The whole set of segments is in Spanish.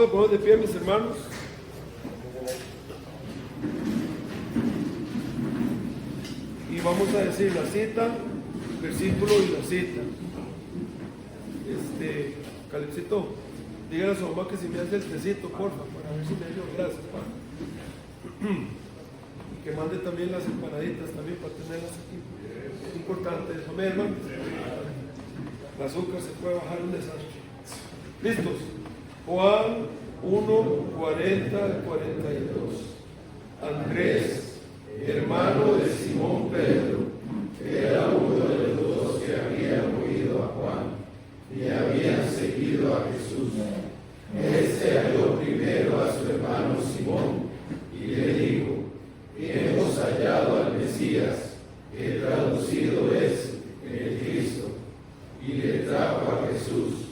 Vamos a poner de pie, mis hermanos. Y vamos a decir la cita, versículo y la cita. Calipsito, dígale a su mamá que si me hace el tecito, porfa, para ver si me dio. Gracias, padre. Y que mande también las empanaditas también para tenerlas aquí. Es importante eso, ¿me, hermano? El azúcar se puede bajar un desastre. ¿Listos? Juan 1, 40 al 42. Andrés, hermano de Simón Pedro, era uno de los dos que habían oído a Juan y habían seguido a Jesús. Este halló primero a su hermano Simón y le dijo: hemos hallado al Mesías, que traducido es el Cristo. Y le trajo a Jesús,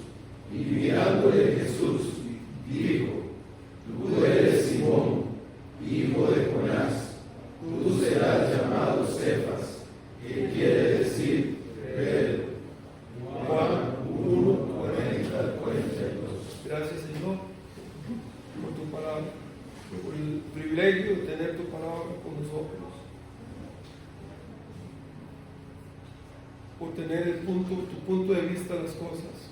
y mirándole Jesús dijo: tú eres Simón, hijo de Jonás, tú serás llamado Cefas, que quiere decir Pedro. Juan 1, 40 al 42. Gracias, Señor, por tu palabra, por el privilegio de tener tu palabra con nosotros, por tener tu punto de vista de las cosas.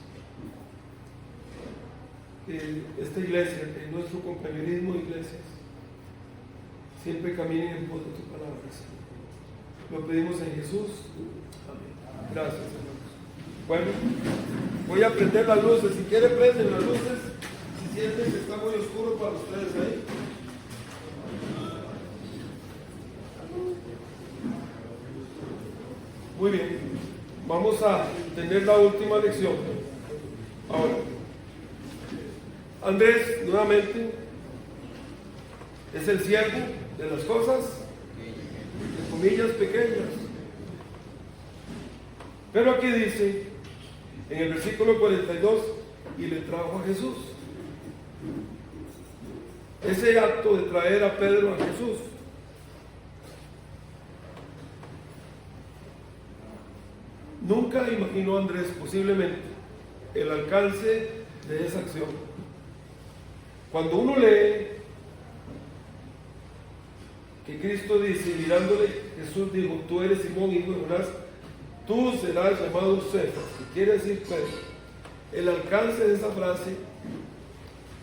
Que esta iglesia, que nuestro compañerismo de iglesias, siempre caminen en pos de tu palabra, Señor. Lo pedimos en Jesús. Amén. Gracias, hermanos. Bueno, voy a prender las luces. Si quieren, prenden las luces. Si sienten que está muy oscuro para ustedes ahí. Muy bien. Vamos a tener la última lección. Ahora, Andrés, nuevamente, es el siervo de las cosas, de comillas, pequeñas. Pero aquí dice, en el versículo 42, y le trajo a Jesús. Ese acto de traer a Pedro a Jesús nunca imaginó Andrés posiblemente el alcance de esa acción. Cuando uno lee que Cristo dice, mirándole, Jesús dijo: tú eres Simón, hijo de Jonás, tú serás llamado Cefas, que quiere decir Pedro. El alcance de esa frase,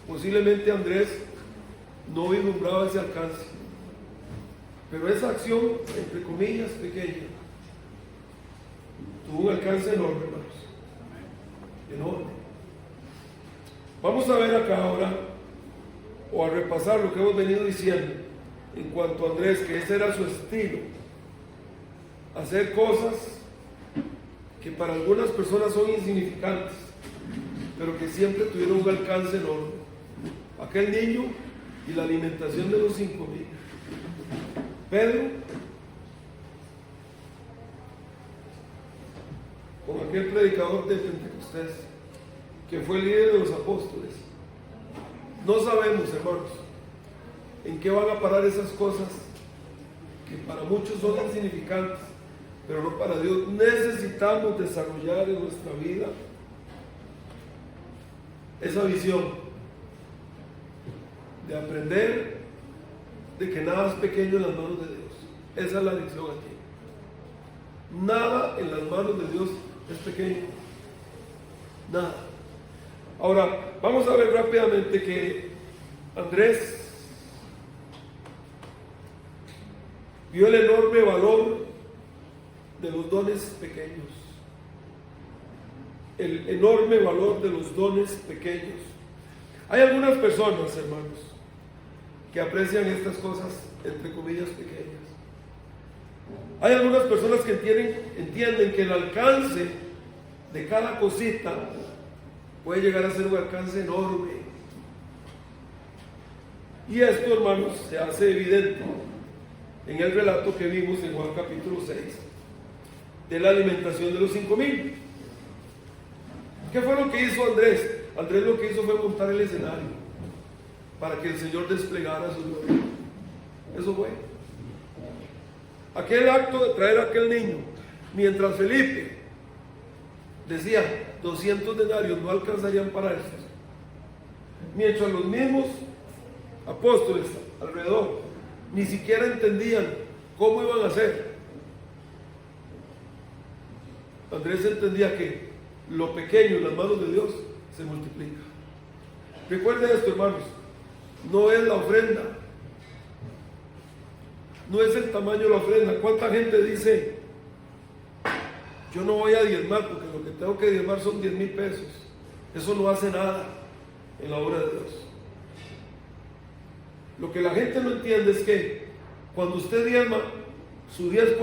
posiblemente Andrés no vislumbraba ese alcance, pero esa acción, entre comillas, pequeña, tuvo un alcance enorme, hermanos, enorme. Vamos a ver acá ahora, o a repasar lo que hemos venido diciendo en cuanto a Andrés, que ese era su estilo, hacer cosas que para algunas personas son insignificantes, pero que siempre tuvieron un alcance enorme. Aquel niño y la alimentación de los 5,000. Pedro, con aquel predicador de Pentecostés, que fue el líder de los apóstoles. No sabemos, hermanos, en qué van a parar esas cosas que para muchos son insignificantes, pero no para Dios. Necesitamos desarrollar en nuestra vida esa visión de aprender de que nada es pequeño en las manos de Dios. Esa es la lección aquí. Nada en las manos de Dios es pequeño. Nada. Ahora, vamos a ver rápidamente que Andrés vio el enorme valor de los dones pequeños. El enorme valor de los dones pequeños. Hay algunas personas, hermanos, que aprecian estas cosas, entre comillas, pequeñas. Hay algunas personas que entienden que el alcance de cada cosita puede llegar a ser un alcance enorme. Y esto, hermanos, se hace evidente en el relato que vimos en Juan capítulo 6 de la alimentación de los 5,000. ¿Qué fue lo que hizo Andrés? Andrés lo que hizo fue montar el escenario para que el Señor desplegara su gloria. Eso fue. Aquel acto de traer a aquel niño, mientras Felipe decía 200 denarios no alcanzarían para eso. mientras los mismos apóstoles alrededor ni siquiera entendían cómo iban a hacer. Andrés entendía que lo pequeño en las manos de Dios se multiplica. Recuerden esto, hermanos, no es la ofrenda, no es el tamaño de la ofrenda. ¿Cuánta gente dice, yo no voy a diezmar porque lo que tengo que diezmar son 10,000 pesos? Eso no hace nada en la obra de Dios. Lo que la gente no entiende es que cuando usted diezma su 10%,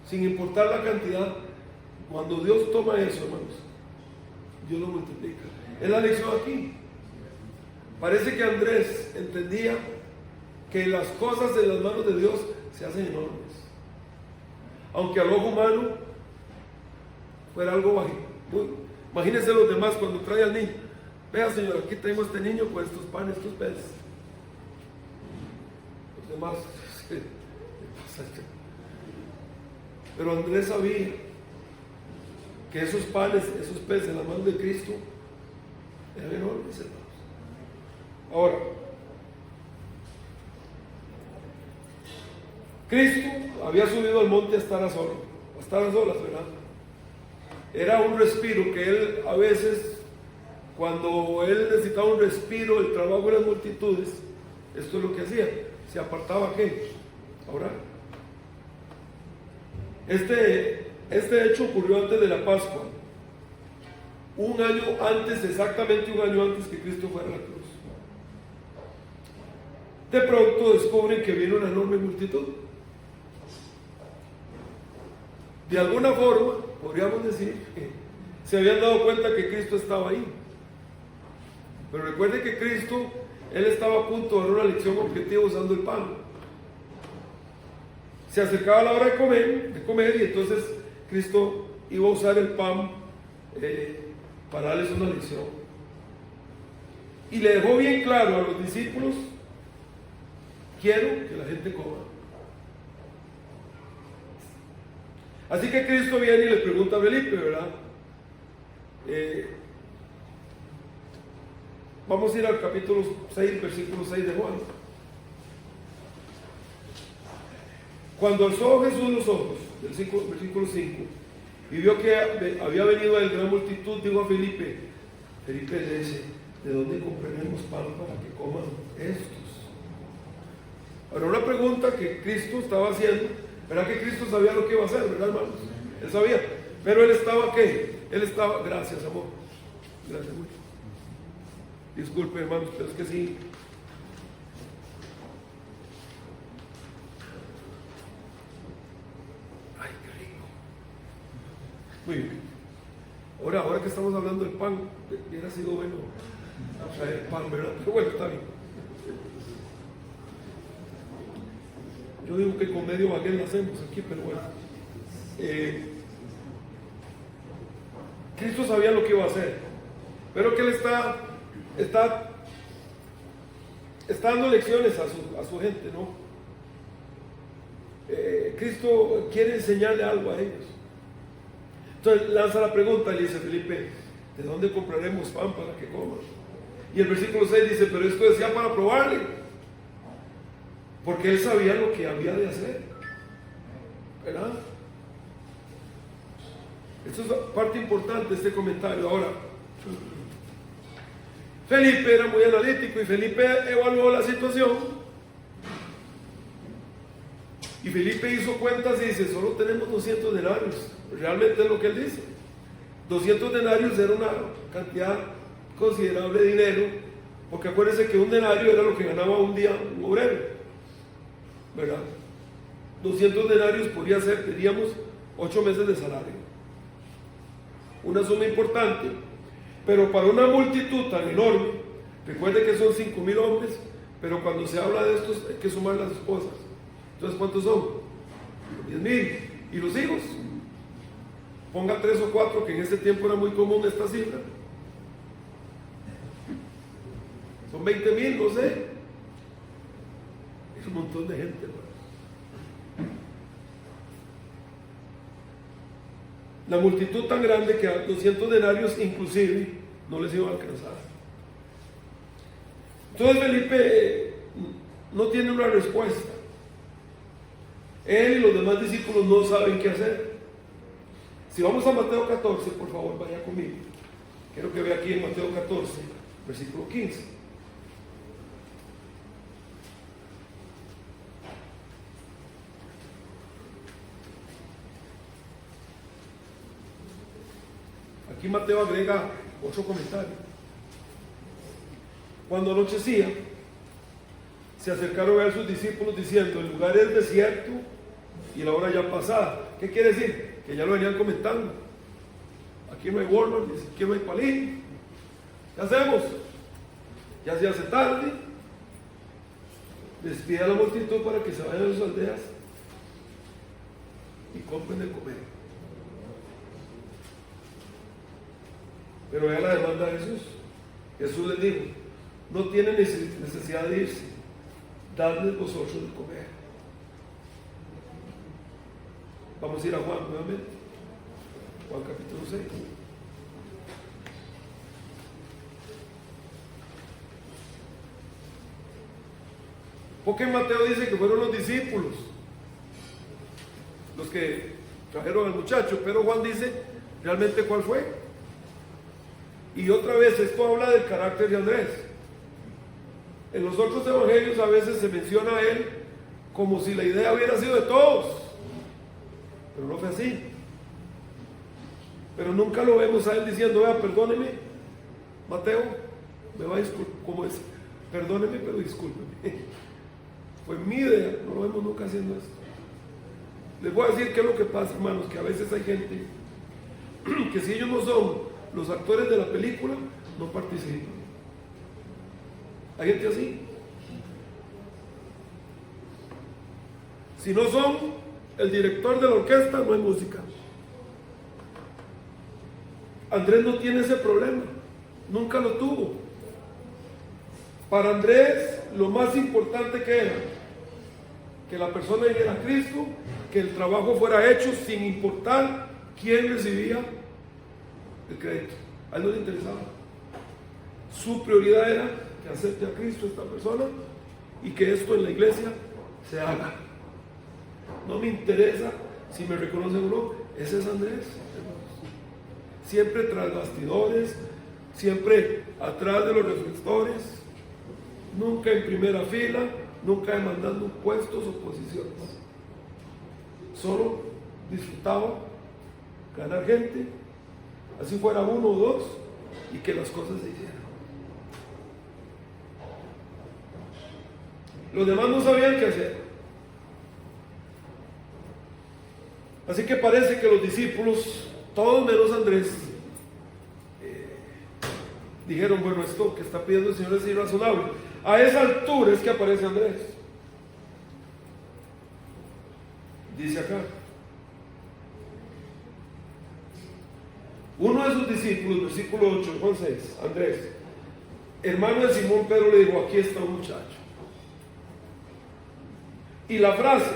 sin importar la cantidad, cuando Dios toma eso, hermanos, Dios lo multiplica. Es la lección aquí. Parece que Andrés entendía que las cosas en las manos de Dios se hacen enormes. Aunque al ojo humano fuera algo bajito. Imagínense los demás cuando trae al niño. Vea, señor, aquí tengo este niño con estos panes, estos peces. Los demás, ¿qué pasa? Pero Andrés sabía que esos panes, esos peces en las manos de Cristo eran enormes, hermanos. Ahora, Cristo había subido al monte a estar a solas, ¿verdad? Era un respiro que él a veces, cuando él necesitaba un respiro del trabajo de las multitudes, esto es lo que hacía, se apartaba ¿qué? A orar. Este hecho ocurrió antes de la Pascua, un año antes, exactamente un año antes que Cristo fuera a la cruz. De pronto descubren que viene una enorme multitud. De alguna forma, podríamos decir que se habían dado cuenta que Cristo estaba ahí. Pero recuerden que Cristo, Él estaba a punto de dar una lección objetiva usando el pan. Se acercaba la hora de comer y entonces Cristo iba a usar el pan para darles una lección. Y le dejó bien claro a los discípulos: quiero que la gente coma. Así que Cristo viene y le pregunta a Felipe, ¿verdad? Vamos a ir al capítulo 6, versículo 6 de Juan. Cuando alzó Jesús los ojos, versículo 5, y vio que había venido a gran multitud, dijo a Felipe le dice: ¿de dónde compraremos pan para que coman estos? Ahora, una pregunta que Cristo estaba haciendo. ¿Verdad que Cristo sabía lo que iba a hacer, verdad, hermanos? Él sabía, pero él estaba ¿qué? Él estaba, gracias, amor, gracias mucho. Disculpe, hermanos, pero es que sí. Ay, qué rico. Muy bien. Ahora que estamos hablando del pan, hubiera sido bueno traer pan, ¿verdad? Pero bueno, está bien. Yo digo que con medio baguette lo hacemos aquí, pero bueno. Cristo sabía lo que iba a hacer, pero que Él está dando lecciones a su gente, ¿no? Cristo quiere enseñarle algo a ellos. Entonces lanza la pregunta y le dice: Felipe, ¿de dónde compraremos pan para que coman? Y el versículo 6 dice: pero esto decía para probarle, porque él sabía lo que había de hacer, ¿verdad? Esto es parte importante de este comentario. Ahora, Felipe era muy analítico y Felipe evaluó la situación. Y Felipe hizo cuentas y dice: solo tenemos 200 denarios. Realmente es lo que él dice. 200 denarios era una cantidad considerable de dinero, porque acuérdense que un denario era lo que ganaba un día un obrero, ¿verdad? 200 denarios podría ser, diríamos, 8 meses de salario. Una suma importante, pero para una multitud tan enorme, recuerde que son 5,000 hombres, pero cuando se habla de estos hay que sumar las esposas. Entonces, ¿cuántos son? 10,000. ¿Y los hijos? Ponga 3 o 4, que en ese tiempo era muy común esta cifra. Son 20,000, no sé. Es un montón de gente, ¿no? La multitud tan grande que a 200 denarios inclusive no les iba a alcanzar. Entonces Felipe no tiene una respuesta. Él y los demás discípulos no saben qué hacer. Si vamos a Mateo 14, por favor, vaya conmigo. Quiero que vea aquí en Mateo 14, versículo 15. Aquí Mateo agrega otro comentario. Cuando anochecía, se acercaron a sus discípulos diciendo: el lugar es desierto y la hora ya pasada. ¿Qué quiere decir? Que ya lo venían comentando. Aquí no hay Walmart, ni siquiera no hay Palín. ¿Qué hacemos? Ya se hace tarde. Despide a la multitud para que se vayan a sus aldeas y compren de comer. Pero vea la demanda de Jesús. Jesús les dijo: no tienen necesidad de irse, dadles vosotros de comer. Vamos a ir a Juan nuevamente. Juan capítulo 6. Porque Mateo dice que fueron los discípulos los que trajeron al muchacho, pero Juan dice realmente cuál fue. Y otra vez esto habla del carácter de Andrés. En los otros evangelios a veces se menciona a él como si la idea hubiera sido de todos, pero no fue así. Pero nunca lo vemos a él diciendo: vea, perdóneme, Mateo, me va a disculpar. ¿Cómo es? Perdóneme, pero discúlpeme. Fue mi idea. No lo vemos nunca haciendo esto. Les voy a decir qué es lo que pasa, hermanos, que a veces hay gente que si ellos no son los actores de la película, no participan. Hay gente así. Si no son el director de la orquesta, no hay música. Andrés no tiene ese problema, nunca lo tuvo. Para Andrés, lo más importante que era que la persona llegara a Cristo, que el trabajo fuera hecho sin importar quién recibía el crédito. A él no le interesaba. Su prioridad era que acepte a Cristo esta persona y que esto en la iglesia se haga. No me interesa si me reconocen o no. Ese es Andrés. Siempre tras bastidores, siempre atrás de los reflectores, nunca en primera fila, nunca demandando puestos o posiciones. Solo disfrutaba ganar gente, así fuera uno o dos, y que las cosas se hicieran. Los demás no sabían qué hacer. Así que parece que los discípulos, todos menos Andrés, dijeron: bueno, esto que está pidiendo el Señor es irrazonable. A esa altura es que aparece Andrés. Dice acá: uno de sus discípulos, versículo 8, Juan 6, Andrés, hermano de Simón Pedro, le dijo: aquí está un muchacho. Y la frase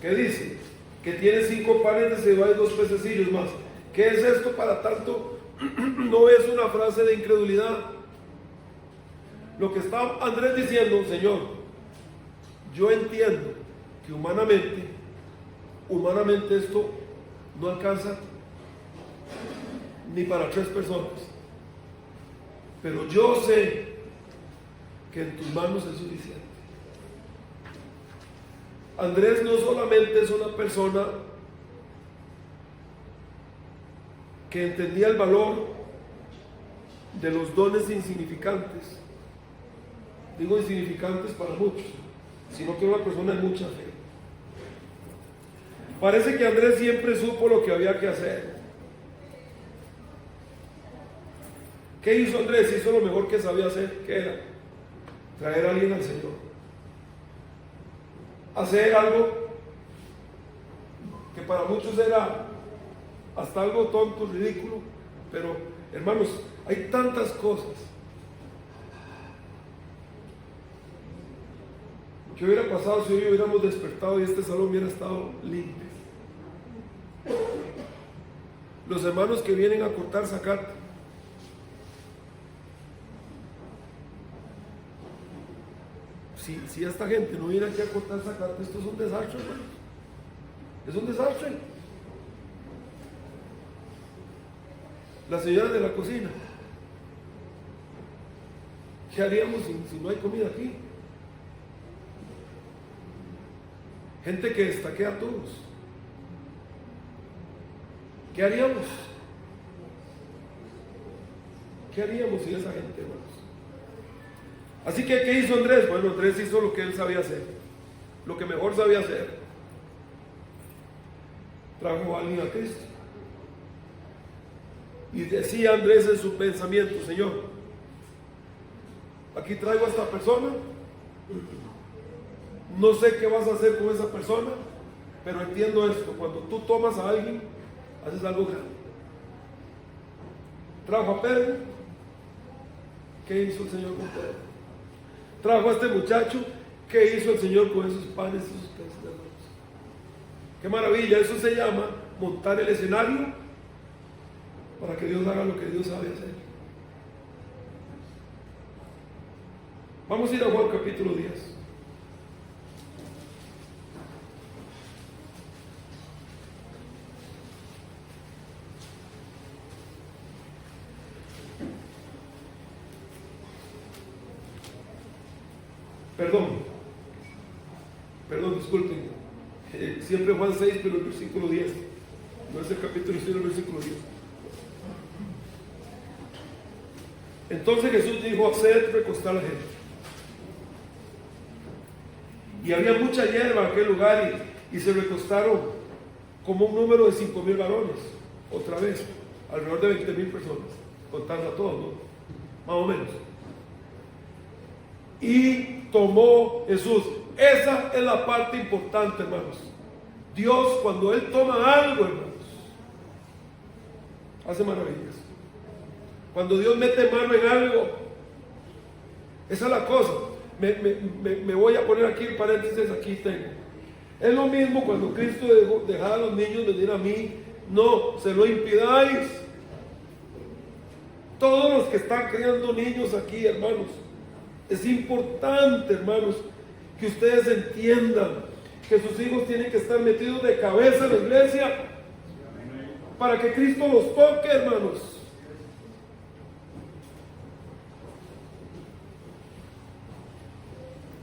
que dice que tiene 5 panes de cebada y 2 pececillos más, ¿qué es esto para tanto? No es una frase de incredulidad. Lo que está Andrés diciendo: Señor, yo entiendo que humanamente esto no alcanza ni para 3 personas, pero yo sé que en tus manos es suficiente. Andrés no solamente es una persona que entendía el valor de los dones insignificantes, digo insignificantes para muchos, sino que una persona de mucha fe. Parece que Andrés siempre supo lo que había que hacer. ¿Qué hizo Andrés? Hizo lo mejor que sabía hacer. ¿Qué era? Traer a alguien al Señor. Hacer algo que para muchos era hasta algo tonto, ridículo, pero hermanos, hay tantas cosas. ¿Qué hubiera pasado si hoy hubiéramos despertado y este salón hubiera estado limpio? Los hermanos que vienen a cortar zacate, si esta gente no viene aquí a cortar esa carta, esto es un desastre, hermanos. Es un desastre. La señora de la cocina, ¿qué haríamos si no hay comida aquí? Gente que destaquea a todos. ¿Qué haríamos? ¿Qué haríamos sin esa gente, hermanos? Así que, ¿qué hizo Andrés? Bueno, Andrés hizo lo que él sabía hacer, lo que mejor sabía hacer. Trajo a alguien a Cristo. Y decía Andrés en su pensamiento: Señor, aquí traigo a esta persona, no sé qué vas a hacer con esa persona, pero entiendo esto: cuando tú tomas a alguien, haces algo grande. Trajo a Pedro. ¿Qué hizo el Señor con Pedro? Trajo a este muchacho. ¿Qué hizo el Señor con esos panes y esos peces, hermanos? ¡Qué maravilla! Eso se llama montar el escenario para que Dios haga lo que Dios sabe hacer. Vamos a ir a Juan capítulo 10. Perdón, disculpen. Siempre Juan 6, pero el versículo 10. No es el capítulo, sino el versículo 10. Entonces Jesús dijo: haced recostar a la gente. Y había mucha hierba en aquel lugar, y se recostaron como un número de 5,000 varones. Otra vez, alrededor de 20,000 personas, contando a todos, ¿no? Más o menos. Y tomó Jesús. Esa es la parte importante, hermanos. Dios, cuando Él toma algo, hermanos, hace maravillas. Cuando Dios mete mano en algo, esa es la cosa. Me voy a poner aquí en paréntesis, aquí tengo. Es lo mismo cuando Cristo dejaba a los niños venir a mí. No se lo impidáis. Todos los que están criando niños aquí, hermanos, es importante, hermanos, que ustedes entiendan que sus hijos tienen que estar metidos de cabeza en la iglesia para que Cristo los toque, hermanos.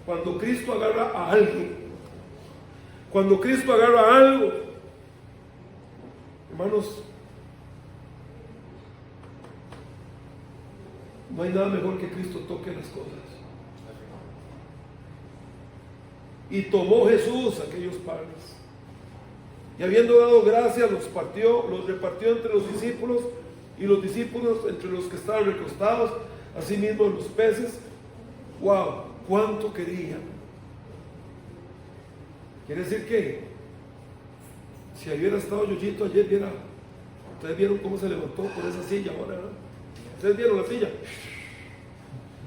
Cuando Cristo agarra a alguien, cuando Cristo agarra algo, hermanos, no hay nada mejor que Cristo toque las cosas. Y tomó Jesús aquellos panes, y habiendo dado gracias, los repartió entre los discípulos, y los discípulos entre los que estaban recostados, asimismo los peces. ¡Wow! ¿Cuánto querían? Quiere decir que si hubiera estado Yoyito ayer, ustedes vieron cómo se levantó por esa silla ahora, ¿no? Ustedes vieron la silla.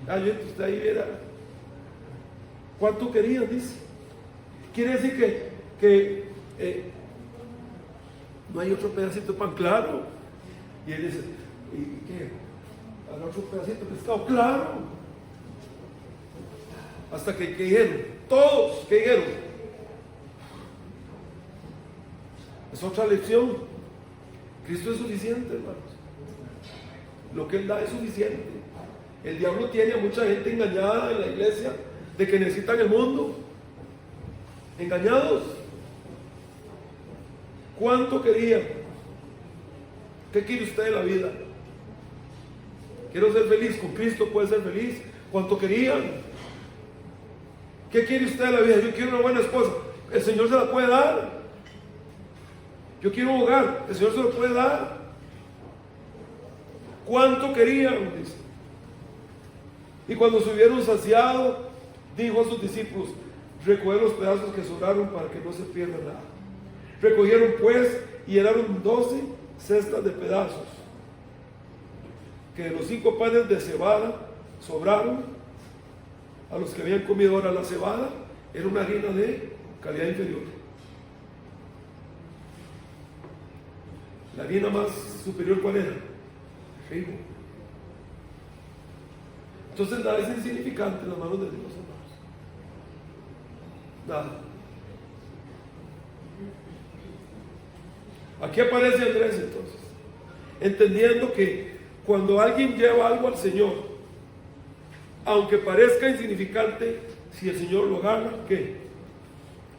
Yoyito, usted ahí viera cuánto querían, dice. Quiere decir que no hay otro pedacito de pan, claro. Y él dice: ¿y qué? ¿Hay otro pedacito de pescado? Claro. Hasta que dijeron, todos, ¿qué dijeron? Es otra lección. Cristo es suficiente, hermanos. Lo que Él da es suficiente. El diablo tiene a mucha gente engañada en la iglesia de que necesitan el mundo. Engañados. ¿Cuánto querían? ¿Qué quiere usted de la vida? Quiero ser feliz. Con Cristo puede ser feliz. ¿Cuánto querían? ¿Qué quiere usted de la vida? Yo quiero una buena esposa. El Señor se la puede dar. Yo quiero un hogar. El Señor se lo puede dar. ¿Cuánto querían? Dice. Y cuando se hubieron saciado, dijo a sus discípulos: recoged los pedazos que sobraron para que no se pierda nada. Recogieron pues y llenaron 12 cestas de pedazos, que de los 5 panes de cebada sobraron a los que habían comido. Ahora la cebada era una harina de calidad inferior. La harina más superior, ¿cuál era? Trigo. Entonces nada es insignificante en las manos de Dios, hermanos. Nada. Aquí aparece Andrés entonces, entendiendo que cuando alguien lleva algo al Señor, aunque parezca insignificante, si el Señor lo agarra, ¿qué?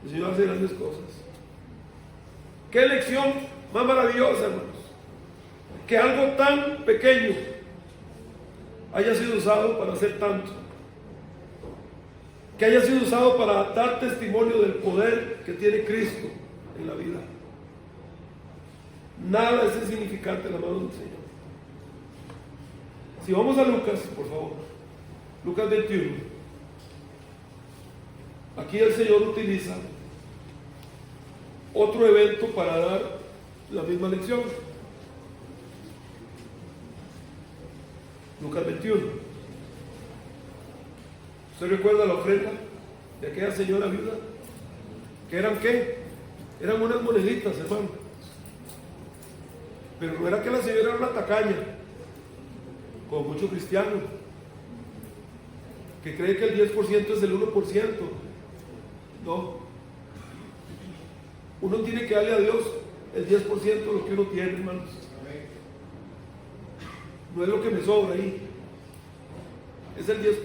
El Señor hace grandes cosas. Qué lección más maravillosa, hermanos, que algo tan pequeño haya sido usado para hacer tanto, que haya sido usado para dar testimonio del poder que tiene Cristo en la vida. Nada es insignificante en la mano del Señor. Si vamos a Lucas, por favor, Lucas 21, aquí el Señor utiliza otro evento para dar la misma lección. Lucas 21. ¿Usted recuerda la ofrenda de aquella señora viuda? ¿Que eran qué? Eran unas moneditas, hermano. Pero no era que la señora era una tacaña, como muchos cristianos, que cree que el 10% es el 1%. No. Uno tiene que darle a Dios el 10% de lo que uno tiene, hermanos. No es lo que me sobra ahí, es el 10%.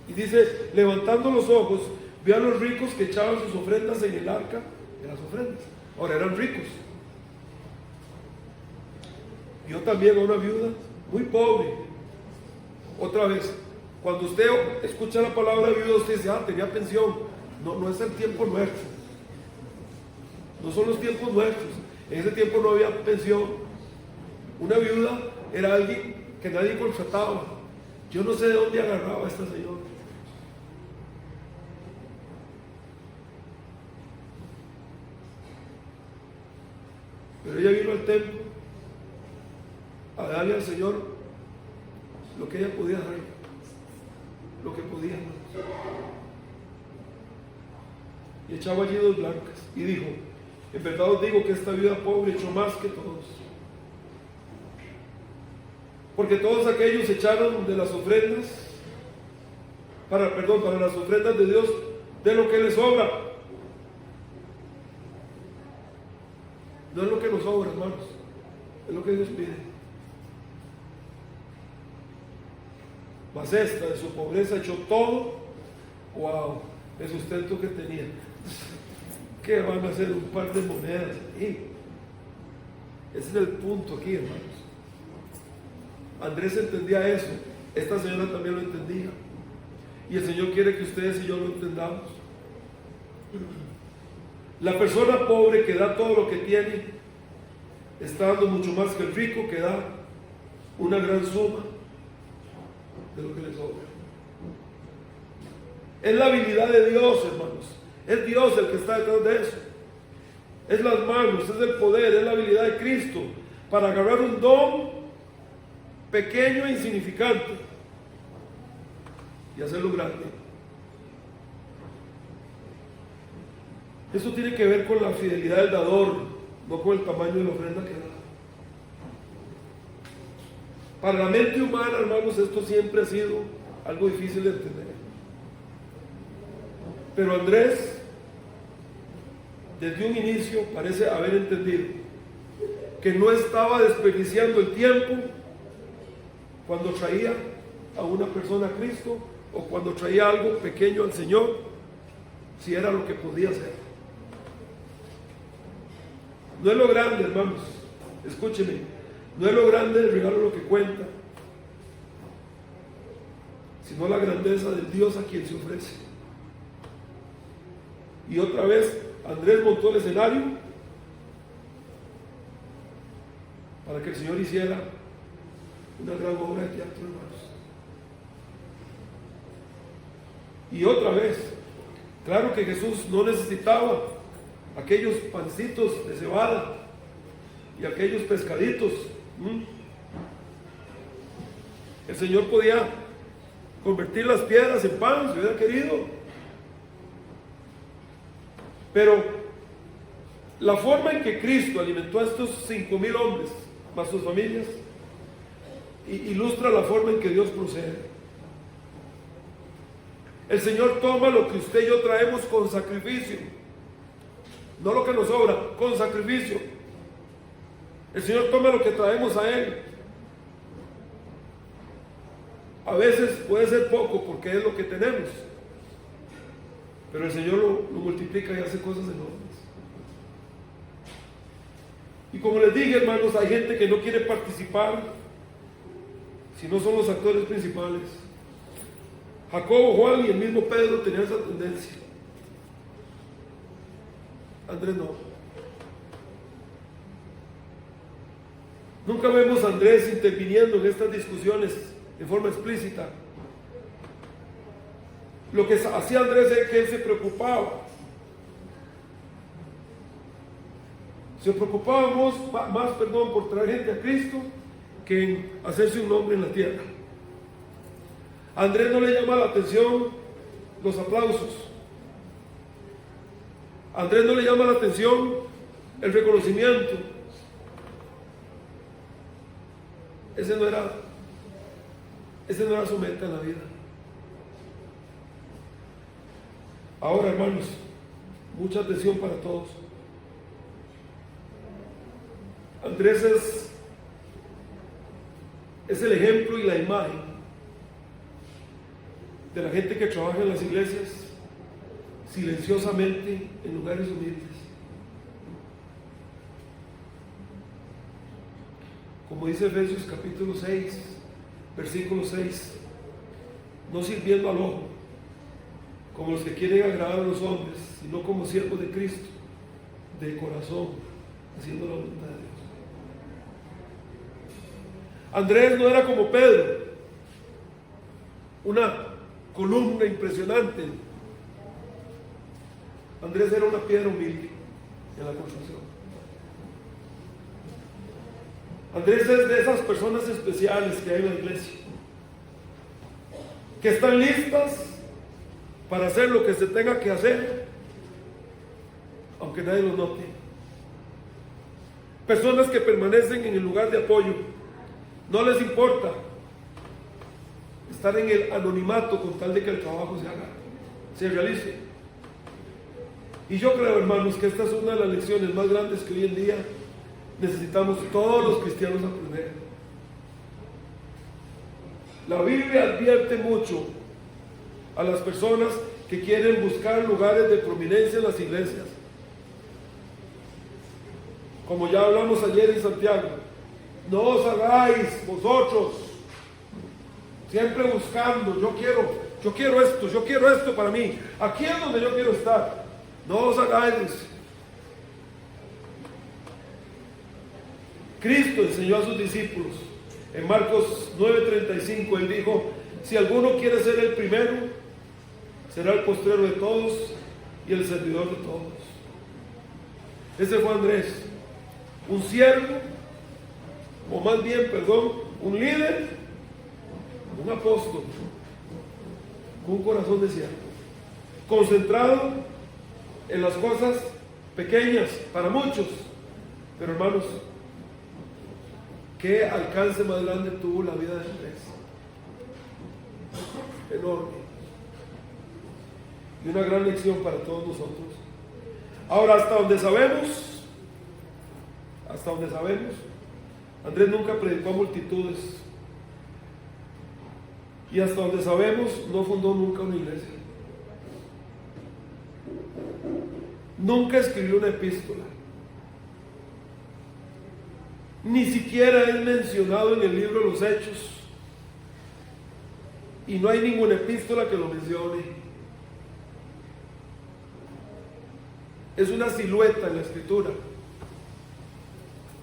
Y dice, levantando los ojos, vio a los ricos que echaban sus ofrendas en el arca de las ofrendas. Ahora eran ricos. Vio también a una viuda muy pobre. Otra vez, cuando usted escucha la palabra viuda, usted dice, tenía pensión. No es el tiempo nuestro. No son los tiempos nuestros. En ese tiempo no había pensión. Una viuda era alguien que nadie contrataba. Yo no sé de dónde agarraba a esta señora. Pero ella vino al templo a darle al Señor lo que ella podía dar, lo que podía. Y echaba allí 2 blancas y dijo, en verdad os digo que esta viuda pobre echó más que todos, porque todos aquellos echaron de las ofrendas para las ofrendas de Dios de lo que les sobra. No es lo que nos sobra, hermanos, es lo que Dios pide. Mas esta de su pobreza echó todo, wow, el sustento que tenía. ¿Qué van a hacer un par de monedas ahí? Ese es el punto aquí, hermanos. Andrés entendía eso, esta señora también lo entendía, y el Señor quiere que ustedes y yo lo entendamos. La persona pobre que da todo lo que tiene está dando mucho más que el rico que da una gran suma de lo que le sobra. Es la habilidad de Dios, hermanos. Es Dios el que está detrás de eso. Es las manos, es el poder, es la habilidad de Cristo para agarrar un don pequeño e insignificante y hacerlo grande. Eso tiene que ver con la fidelidad del dador, no con el tamaño de la ofrenda que da. Para la mente humana, hermanos, esto siempre ha sido algo difícil de entender. Pero Andrés, desde un inicio, parece haber entendido que no estaba desperdiciando el tiempo cuando traía a una persona a Cristo o cuando traía algo pequeño al Señor, si era lo que podía hacer. No es lo grande, hermanos, escúcheme, no es lo grande el regalo lo que cuenta, sino la grandeza del Dios a quien se ofrece. Y otra vez Andrés montó el escenario para que el Señor hiciera una gran obra de teatro, hermanos. Y otra vez, claro que Jesús no necesitaba aquellos pancitos de cebada y aquellos pescaditos. El Señor podía convertir las piedras en pan si hubiera querido. Pero la forma en que Cristo alimentó a estos 5,000 hombres más sus familias ilustra la forma en que Dios procede. El Señor toma lo que usted y yo traemos con sacrificio, no lo que nos sobra, con sacrificio. El Señor toma lo que traemos a Él. A veces puede ser poco porque es lo que tenemos, pero el Señor lo multiplica y hace cosas enormes. Y como les dije, hermanos, hay gente que no quiere participar si no son los actores principales. Jacobo, Juan y el mismo Pedro tenían esa tendencia. Andrés no. Nunca vemos a Andrés interviniendo en estas discusiones de forma explícita. Lo que hacía Andrés es que él se preocupaba. Se preocupaba más, por traer gente a Cristo que en hacerse un nombre en la tierra. A Andrés no le llama la atención los aplausos. A Andrés no le llama la atención el reconocimiento. Ese no era su meta en la vida. Ahora, hermanos, mucha atención para todos. Andrés es el ejemplo y la imagen de la gente que trabaja en las iglesias silenciosamente en lugares humildes. Como dice Efesios capítulo 6, versículo 6, no sirviendo al ojo, como los que quieren agradar a los hombres, sino como siervos de Cristo, de corazón, haciendo la voluntad de Dios. Andrés no era como Pedro, una columna impresionante. Andrés era una piedra humilde en la construcción. Andrés es de esas personas especiales que hay en la iglesia, que están listas para hacer lo que se tenga que hacer, aunque nadie lo note. Personas que permanecen en el lugar de apoyo, no les importa estar en el anonimato con tal de que el trabajo se realice. Y yo creo, hermanos, que esta es una de las lecciones más grandes que hoy en día necesitamos todos los cristianos aprender. La Biblia advierte mucho a las personas que quieren buscar lugares de prominencia en las iglesias. Como ya hablamos ayer en Santiago, no os hagáis vosotros siempre buscando, yo quiero esto para mí, aquí es donde yo quiero estar. No os hagáis. Cristo enseñó a sus discípulos en Marcos 9:35, él dijo: si alguno quiere ser el primero, será el postrero de todos y el servidor de todos. Ese fue Andrés, un siervo, o más bien, un líder, un apóstol, con un corazón de siervo, concentrado en las cosas pequeñas para muchos, pero hermanos, qué alcance más grande tuvo la vida de Andrés. Enorme. Y una gran lección para todos nosotros. Ahora, hasta donde sabemos, Andrés nunca predicó a multitudes. Y hasta donde sabemos, no fundó nunca una iglesia. Nunca escribió una epístola. Ni siquiera es mencionado en el libro de los Hechos. Y no hay ninguna epístola que lo mencione. Es una silueta en la escritura,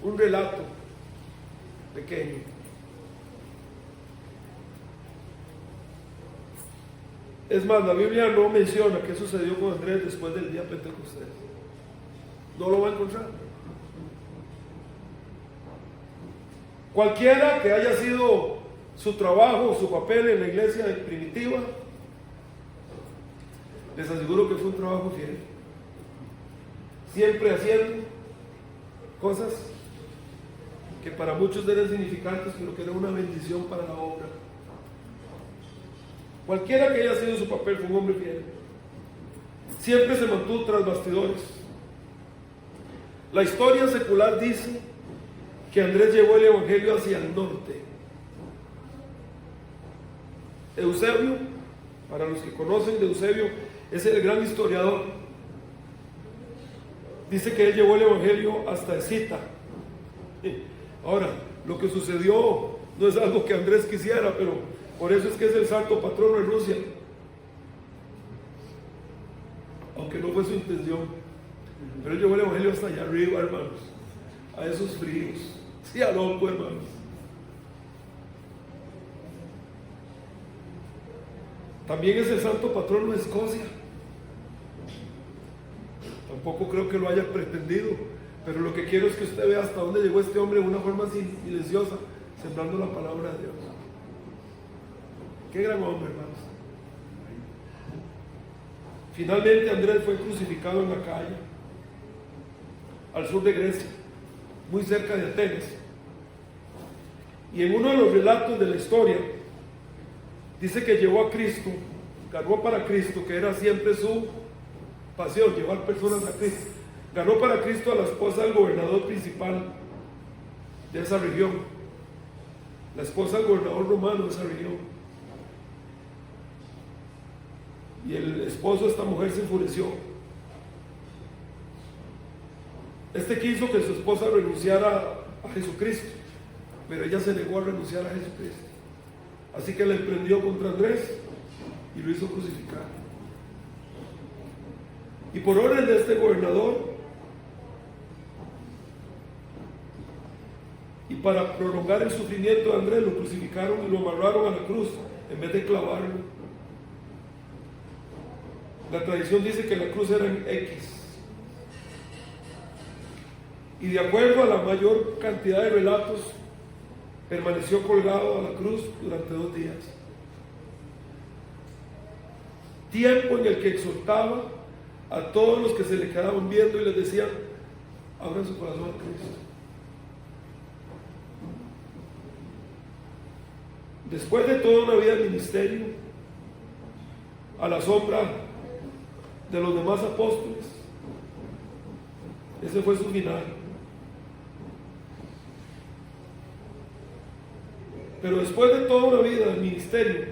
un relato pequeño. Es más, la Biblia no menciona qué sucedió con Andrés después del día Pentecostés. No lo va a encontrar. Cualquiera que haya sido su trabajo o su papel en la iglesia primitiva, les aseguro que fue un trabajo fiel. Siempre haciendo cosas que para muchos eran insignificantes, pero que era una bendición para la obra. Cualquiera que haya sido su papel, fue un hombre fiel. Siempre se mantuvo tras bastidores. La historia secular dice que Andrés llevó el evangelio hacia el norte. Eusebio, para los que conocen de Eusebio, es el gran historiador. Dice que él llevó el evangelio hasta Escita. Ahora, lo que sucedió no es algo que Andrés quisiera, pero por eso es que es el santo patrono de Rusia. Aunque no fue su intención. Pero él llevó el evangelio hasta allá arriba, hermanos. A esos fríos. Sí, a loco, hermanos. También es el santo patrono de Escocia. Tampoco creo que lo haya pretendido, pero lo que quiero es que usted vea hasta dónde llegó este hombre de una forma silenciosa, sembrando la palabra de Dios. Qué gran hombre, hermanos. Finalmente Andrés fue crucificado en Acaya, al sur de Grecia, muy cerca de Atenas. Y en uno de los relatos de la historia, dice que llevó a Cristo, ganó para Cristo, que era siempre su pasión, llevar personas a Cristo. Ganó para Cristo a la esposa del gobernador principal de esa región, la esposa del gobernador romano de esa región. Y el esposo de esta mujer se enfureció. Este quiso que su esposa renunciara a Jesucristo, pero ella se negó a renunciar a Jesucristo. Así que le emprendió contra Andrés y lo hizo crucificar. Y por orden de este gobernador, y para prolongar el sufrimiento de Andrés, lo crucificaron y lo amarraron a la cruz en vez de clavarlo. La tradición dice que la cruz era en X. Y de acuerdo a la mayor cantidad de relatos, permaneció colgado a la cruz durante 2 días. Tiempo en el que exhortaba a todos los que se le quedaban viendo y les decían: abran su corazón a Cristo. Después de toda una vida de ministerio, a la sombra de los demás apóstoles, ese fue su final. Pero después de toda una vida de ministerio,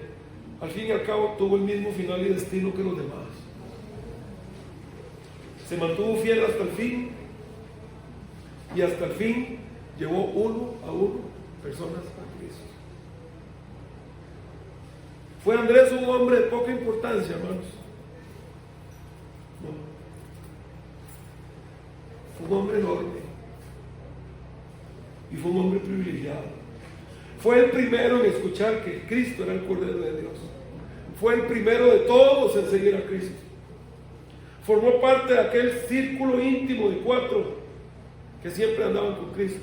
al fin y al cabo tuvo el mismo final y destino que los demás. Se mantuvo fiel hasta el fin, y hasta el fin llevó uno a uno personas a Cristo. ¿Fue Andrés un hombre de poca importancia, hermanos? No. Fue un hombre enorme. Y fue un hombre privilegiado. Fue el primero en escuchar que Cristo era el Cordero de Dios. Fue el primero de todos en seguir a Cristo. Formó parte de aquel círculo íntimo de 4 que siempre andaban con Cristo.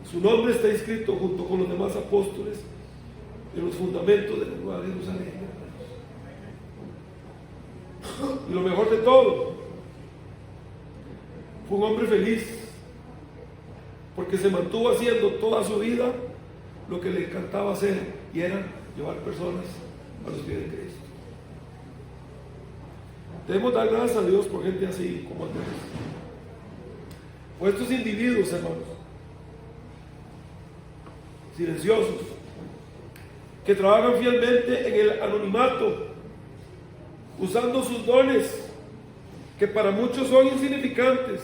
Su nombre está escrito junto con los demás apóstoles en los fundamentos de la Nueva Jerusalén. Y lo mejor de todo, fue un hombre feliz, porque se mantuvo haciendo toda su vida lo que le encantaba hacer, y era llevar personas a los pies de Cristo. Debemos dar gracias a Dios por gente así como Andrés. Por estos individuos, hermanos, silenciosos, que trabajan fielmente en el anonimato, usando sus dones, que para muchos son insignificantes,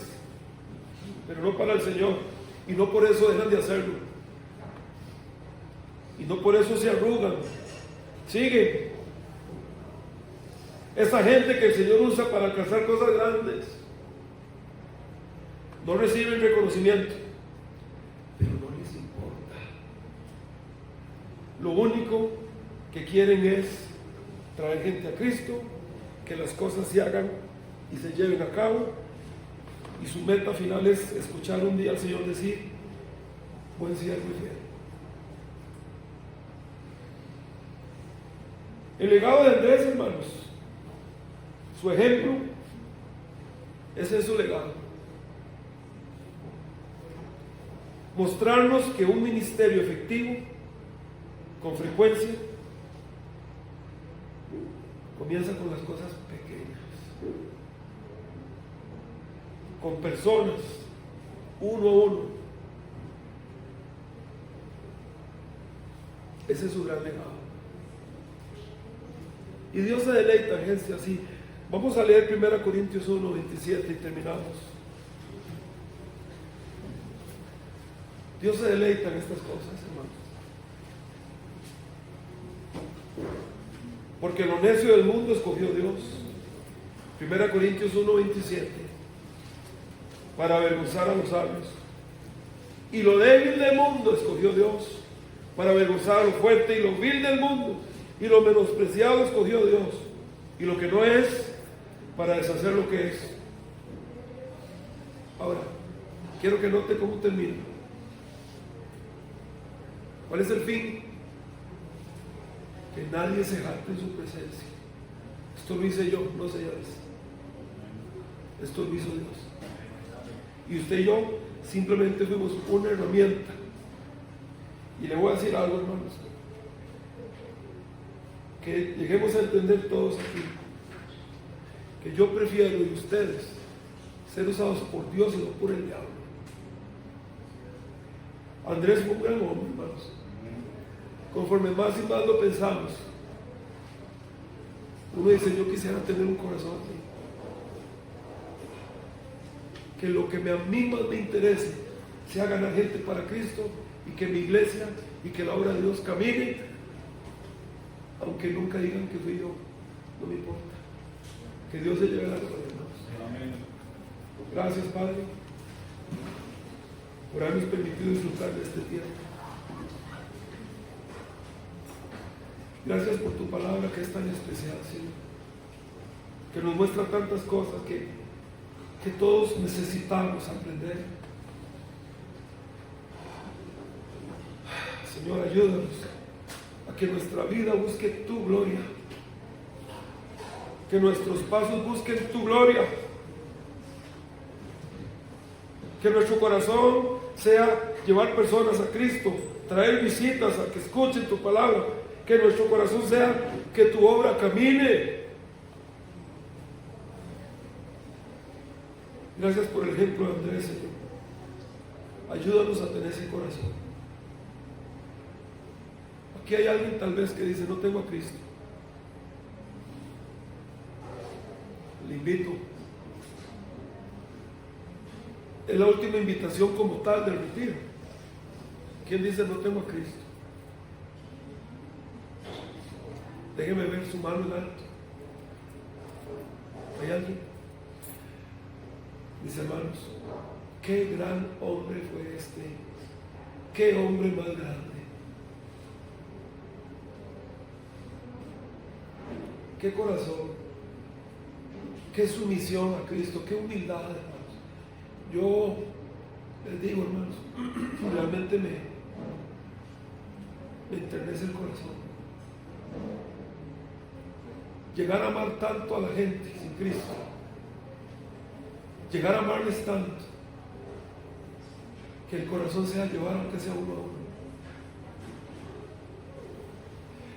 pero no para el Señor, y no por eso dejan de hacerlo, y no por eso se arrugan, siguen. Esa gente que el Señor usa para alcanzar cosas grandes, no reciben reconocimiento, pero no les importa. Lo único que quieren es traer gente a Cristo, que las cosas se hagan y se lleven a cabo, y su meta final es escuchar un día al Señor decir: buen siervo y fiel. El legado de Andrés, hermanos, su ejemplo, ese es su legado. Mostrarnos que un ministerio efectivo con frecuencia comienza con las cosas pequeñas, con personas, uno a uno. Ese es su gran legado. Y Dios se deleita en gente así. Vamos a leer 1 Corintios 1, 27 y terminamos. Dios se deleita en estas cosas, hermanos. Porque lo necio del mundo escogió Dios. 1 Corintios 1, 27. Para avergonzar a los sabios. Y lo débil del mundo escogió Dios. Para avergonzar a lo fuerte, y lo vil del mundo y lo menospreciado escogió Dios, y lo que no es, para deshacer lo que es. Ahora, quiero que note cómo termina. ¿Cuál es el fin? Que nadie se jacte en su presencia. Esto lo hice yo, no señores. Esto lo hizo Dios. Y usted y yo simplemente fuimos una herramienta. Y le voy a decir algo, hermanos, que lleguemos a entender todos aquí, que yo prefiero, y ustedes, ser usados por Dios y no por el diablo. Andrés fue un gran hombre, hermanos. Conforme más y más lo pensamos, uno dice, yo quisiera tener un corazón así, que lo que a mí más me interese sea ganar gente para Cristo, y que mi iglesia y que la obra de Dios camine, aunque nunca digan que fui yo, no me importa. Que Dios se lleve la gloria, hermanos. Gracias, Padre, por habernos permitido disfrutar de este tiempo. Gracias por tu palabra que es tan especial, Señor, que nos muestra tantas cosas que todos necesitamos aprender. Señor, ayúdanos a que nuestra vida busque tu gloria, que nuestros pasos busquen tu gloria, que nuestro corazón sea llevar personas a Cristo, traer visitas a que escuchen tu palabra, que nuestro corazón sea que tu obra camine. Gracias por el ejemplo de Andrés, Señor. Ayúdanos a tener ese corazón. Aquí hay alguien tal vez que dice, no tengo a Cristo. Le invito. Es la última invitación como tal del retiro. ¿Quién dice no tengo a Cristo? Déjeme ver su mano en alto. ¿Hay alguien? Mis hermanos, qué gran hombre fue este. Qué hombre más grande. Qué corazón, qué sumisión a Cristo, qué humildad, hermanos. Yo les digo, hermanos, realmente me enternece el corazón. Llegar a amar tanto a la gente sin Cristo, llegar a amarles tanto, que el corazón sea llevar aunque sea uno a uno.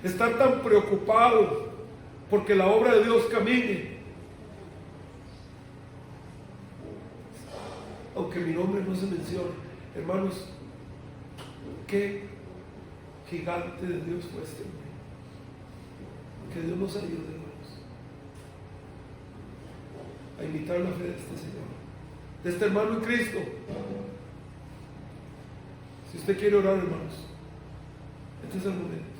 Estar tan preocupado porque la obra de Dios camine, aunque mi nombre no se mencione. Hermanos, qué gigante de Dios fue este hombre. Que Dios nos ayude, hermanos, a imitar la fe de este Señor, de este hermano en Cristo. Si usted quiere orar, hermanos, este es el momento.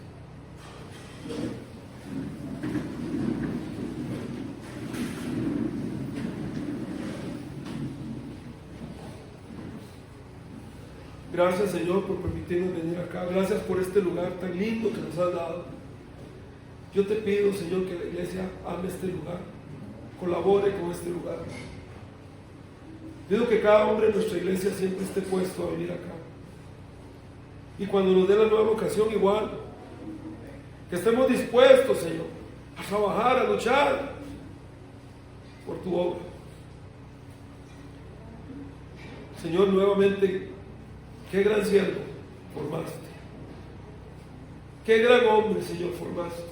Gracias, Señor, por permitirnos venir acá. Gracias por este lugar tan lindo que nos has dado. Yo te pido, Señor, que la iglesia ame este lugar, colabore con este lugar. Pido que cada hombre de nuestra iglesia siempre esté puesto a venir acá. Y cuando nos dé la nueva ocasión, igual, que estemos dispuestos, Señor, a trabajar, a luchar por tu obra. Señor, nuevamente, qué gran siervo formaste. Qué gran hombre, Señor, formaste.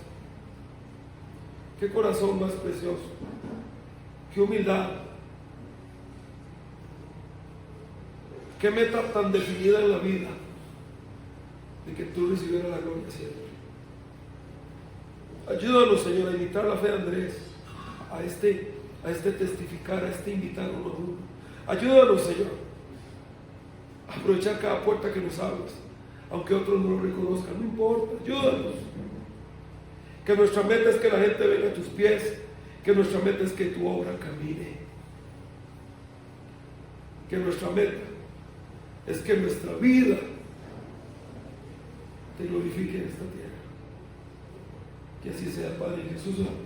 Qué corazón más precioso. Qué humildad. Qué meta tan definida en la vida de que tú recibieras la gloria siempre. Ayúdanos, Señor, a imitar la fe de Andrés, a este testificar, a este invitar uno a uno. Ayúdanos, Señor, a aprovechar cada puerta que nos abres, aunque otros no lo reconozcan, no importa, ayúdanos. Que nuestra meta es que la gente venga a tus pies, que nuestra meta es que tu obra camine, que nuestra meta es que nuestra vida te glorifique en esta tierra. Que así sea, Padre, en Jesús oramos.